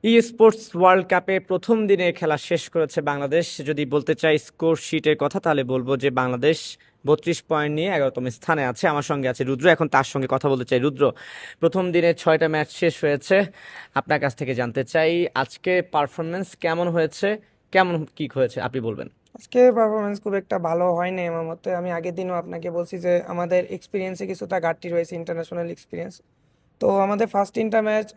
ই sports world কাপে প্রথম দিনে খেলা শেষ করেছে বাংলাদেশ। যদি বলতে চাই স্কোর শিটের কথা, তাহলে বলবো যে বাংলাদেশ 32 পয়েন্ট নিয়ে 11তম স্থানে আছে। আমার সঙ্গে আছে রুদ্র, এখন তার সঙ্গে কথা বলতে চাই। রুদ্র, প্রথম দিনে 6টা ম্যাচ শেষ হয়েছে, আপনার কাছ থেকে জানতে চাই আজকে পারফরমেন্স কেমন হয়েছে, কেমন কি হয়েছে আপনি বলবেন। আজকে পারফরমেন্স খুব একটা ভালো হয়নি আমার মতে। আমি আগের দিনও আপনাকে বলছি যে আমাদের এক্সপিরিয়েন্সে কিছুটা ঘাটতি রয়েছে, ইন্টারন্যাশনাল এক্সপিরিয়েন্স। তো আমাদের ফার্স্ট তিনটা ম্যাচ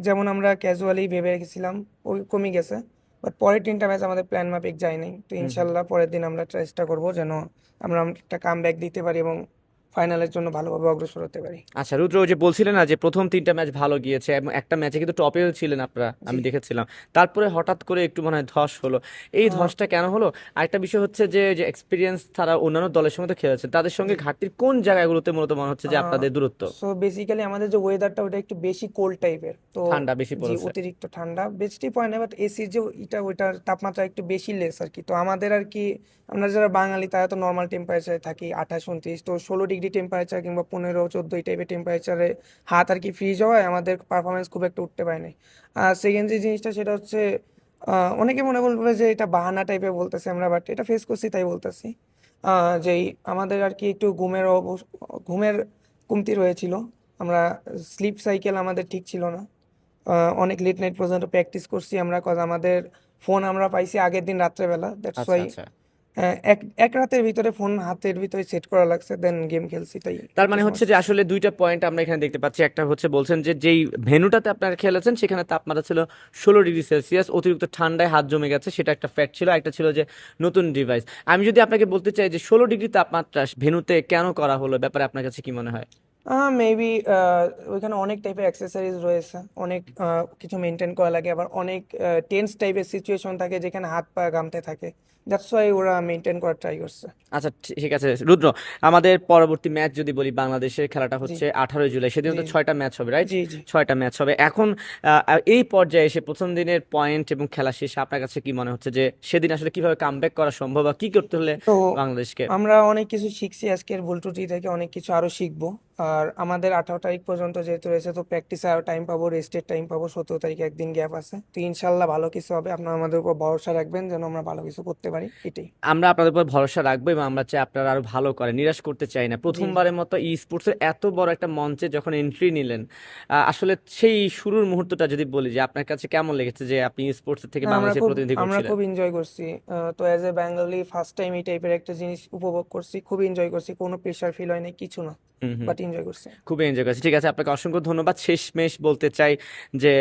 যেমন আমরা ক্যাজুয়ালি ভেবে রেখেছিলাম ওই কমে গেছে। বাট পরের তিনটা ম্যাচ আমাদের প্ল্যান মাফিক যায়নি। তো হুম হুম। ইনশাল্লাহ পরের দিন আমরা চেষ্টা করবো যেন আমরা একটা কাম ব্যাক দিতে পারি এবং ফাইনালের জন্য ভালোভাবে অগ্রসর হতে পারি। আচ্ছা রুদ্র, ওই যে বলছিলেন না যে প্রথম 3টা ম্যাচ ভালো গিয়েছে এবং একটা ম্যাচে কিন্তু টপেও ছিলেন আপনারা, জি। আমি দেখেছিলাম। তারপরে হঠাৎ করে একটু মনে হয় ধস হলো, এই আহ, ধসটা কেন হলো? আরেকটা বিষয় হচ্ছে যে যে এক্সপিরিয়েন্স তারা অন্যান্য দলের সঙ্গে তো খেলেছে, তাদের জি। সঙ্গে ঘাটতির কোন জায়গাগুলোতে মূলত মনে হচ্ছে যে আপনাদের দূরত্ব? সো বেসিক্যালি আমাদের যে ওয়েদারটা ওটা একটু বেশি কোল্ড টাইপের তো। ঠান্ডা বেশি জি, পড়েছে। অতিরিক্ত ঠান্ডা বৃষ্টি পড়ে না, বাট এসির যে এটা ওইটার তাপমাত্রা একটু বেশি লেস আর কি। তো আমাদের আর কি, আমরা যারা বাঙালি তারা তো নর্মাল টেম্পারেচারে থাকি 28-29, তো 16 ডিগ্রি টেম্পারেচার কিংবা 15-14 এই টাইপের টেম্পারেচারে হাত আর কি ফ্রিজ হওয়ায় আমাদের পারফরমেন্স খুব একটা উঠতে পারে নাই। আর সেকেন্ড যে জিনিসটা সেটা হচ্ছে, অনেকে মনে বলবে যে এটা বাহানা টাইপের বলতেছে আমরা, বাট এটা ফেস করছি তাই বলতেছি। যেই আমাদের আর কি একটু ঘুমের কমতি রয়েছিল। আমরা স্লিপ সাইকেল আমাদের ঠিক ছিল না। অনেক লেট নাইট পর্যন্ত প্র্যাকটিস করছি আমরা, কজ আমাদের ফোন আমরা পাইছি আগের দিন রাত্রেবেলা, দ্যাটস আচ্ছা ওয়াই আচ্ছা। এক এক রাতের ভিতরে ফোন হাতের ভিতরে সেট করা লাগছে, দেন গেম খেলছি, তাই তার একটু মানে হচ্ছে সমস্যা যে ছিল। আসলে দুইটা পয়েন্ট আমরা এখানে দেখতে পাচ্ছি। একটা হচ্ছে বলছেন যে যেই ভেন্যুটাতে আপনারা খেলেছেন সেখানে তাপমাত্রা ছিল 16 ডিগ্রি সেলসিয়াস, অতিরিক্ত ঠান্ডায় হাত জমে গেছে, সেটা একটা ফ্যাক্ট ছিল। একটা ছিল যে নতুন ডিভাইস। আমি যদি আপনাকে বলতে চাই যে 16 ডিগ্রি তাপমাত্রা ভেন্যুতে কেন করা হলো, ব্যাপারে আপনার কাছে কি মনে হয়? মেবি ওইখানে অনেক টাইপের অ্যাক্সেসরিজ রয়েছে, অনেক কিছু মেনটেন করা লাগে, আবার অনেক টেন্স টাইপের সিচুয়েশন থাকে যেখানে হাত পা ঘামতে থাকে। দ্যাটস ওয়াই ওরা মেনটেন করার ট্রাই করছে। আচ্ছা ঠিক আছে রুদ্র, আমাদের পরবর্তী ম্যাচ যদি বলি, বাংলাদেশের খেলাটা জি, হচ্ছে 18ই জুলাই, সেদিন জি, তো 6টা ম্যাচ হবে, রাইট? জি, জি। 6টা ম্যাচ হবে এখন। এই পর্যায়ে এসে প্রথম দিনের পয়েন্ট এবং খেলা শেষে আপনার কাছে কি মনে হচ্ছে যে সেদিন আসলে কিভাবে কামব্যাক করা সম্ভব বা কি করতে হলে তো বাংলাদেশকে? আমরা অনেক কিছু শিখছি আজকের ভুল ত্রুটি থেকে, অনেক কিছু আরো শিখবো। আর আমাদের 18 তারিখ পর্যন্ত যেহেতু রয়েছে, তো প্র্যাকটিসে আরো টাইম পাবো, রেস্টের টাইম পাবো। 17 তারিখে একদিন গ্যাপ আছে, তো ইনশাল্লাহ ভালো কিছু হবে। আপনারা আমাদের উপর ভরসা রাখবেন যেন আমরা ভালো কিছু করতে পারি, এটাই। আমরা আপনাদের উপর ভরসা রাখবো এবং আমরা চাই আপনারা আরো ভালো করেন, নিরাশ করতে চাই না। জি, জি। প্রথমবারের মতো ই স্পোর্টসের এত বড় একটা মঞ্চে যখন এন্ট্রি নিলেন, আসলে সেই শুরুর মুহূর্তটা যদি বলি যে আপনার কাছে কেমন লেগেছে যে আপনি স্পোর্টস থেকে না, বাংলাদেশের প্রতিনিধি আমরা করছিলেন? খুব এনজয় করছি। তো as a Bengali first time এই টাইপের একটা জিনিস উপভোগ করছি, খুব এনজয় করছি, কোনো প্রেশার ফিল হয় নাই, কিছু না, হুম হুম। বাট এনজয় করছি। খুবই এনজয় করেছি। ঠিক আছে, আপনাকে অসংখ্য ধন্যবাদ। শেষমেশ বলতে চাই যে